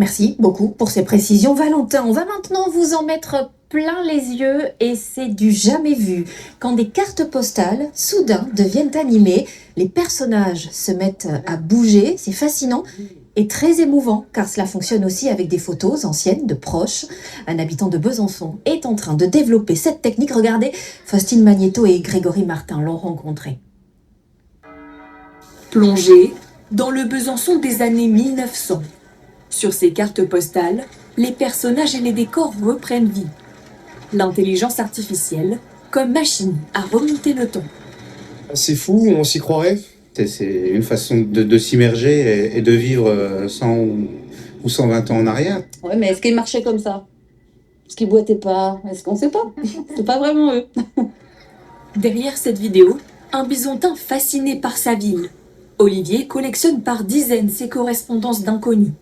Merci beaucoup pour ces précisions, Valentin. On va maintenant vous en mettre plein les yeux et c'est du jamais vu. Quand des cartes postales, soudain, deviennent animées, les personnages se mettent à bouger, c'est fascinant et très émouvant car cela fonctionne aussi avec des photos anciennes de proches. Un habitant de Besançon est en train de développer cette technique. Regardez, Faustine Magnéto et Grégory Martin l'ont rencontré. Plongé dans le Besançon des années 1900. Sur ces cartes postales, les personnages et les décors reprennent vie. L'intelligence artificielle comme machine à remonter le temps. C'est fou, on s'y croirait. C'est une façon de s'immerger et de vivre 100 ou 120 ans en arrière. Ouais, mais est-ce qu'ils marchaient comme ça? Est-ce qu'ils boitaient pas? Est-ce qu'on sait pas? C'est pas vraiment eux. Derrière cette vidéo, un bisontin fasciné par sa ville. Olivier collectionne par dizaines ses correspondances d'inconnus.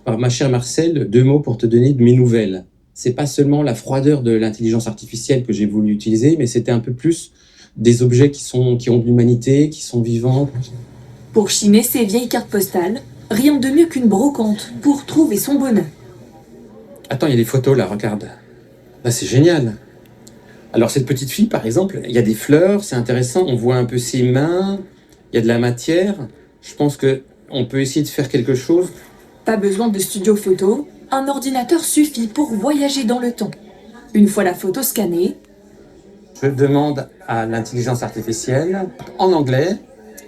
Alors, ma chère Marcel, 2 mots pour te donner de mes nouvelles. C'est pas seulement la froideur de l'intelligence artificielle que j'ai voulu utiliser, mais c'était un peu plus des objets qui ont de l'humanité, qui sont vivants. Pour chiner ces vieilles cartes postales, rien de mieux qu'une brocante pour trouver son bonheur. Attends, il y a des photos là, regarde. Là, c'est génial. Alors, cette petite fille, par exemple, il y a des fleurs, c'est intéressant, on voit un peu ses mains, il y a de la matière. Je pense qu'on peut essayer de faire quelque chose. Pas besoin de studio photo, un ordinateur suffit pour voyager dans le temps. Une fois la photo scannée, Je demande à l'intelligence artificielle, en anglais,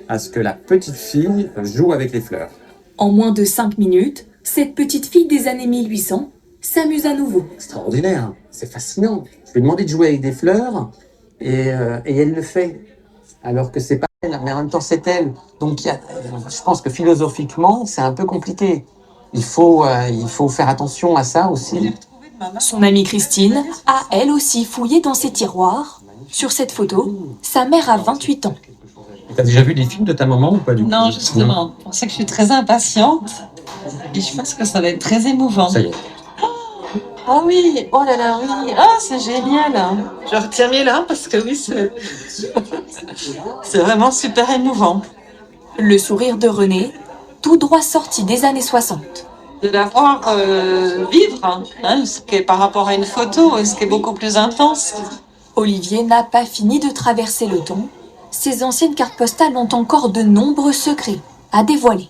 à ce que la petite fille joue avec les fleurs. en moins de 5 minutes, cette petite fille des années 1800 s'amuse à nouveau. Extraordinaire, c'est fascinant. Je lui ai demandé de jouer avec des fleurs et elle le fait. Alors que c'est pas elle, mais en même temps c'est elle. Donc je pense que philosophiquement, c'est un peu compliqué. Il faut faire attention à ça aussi. Son amie Christine a elle aussi fouillé dans ses tiroirs. Sur cette photo, sa mère a 28 ans. T'as déjà vu des films de ta maman ou pas du coup? Non, justement. C'est pour ça que je suis très impatiente. Et je pense que ça va être très émouvant. Ça y est. Ah oui, oh là là, oui. Ah, c'est génial. Je retiens mes larmes parce que oui, c'est vraiment super émouvant. Le sourire de René, tout droit sorti des années 60. De la voir vivre, hein, ce qui est par rapport à une photo, ce qui est beaucoup plus intense. Olivier n'a pas fini de traverser le temps. Ses anciennes cartes postales ont encore de nombreux secrets à dévoiler.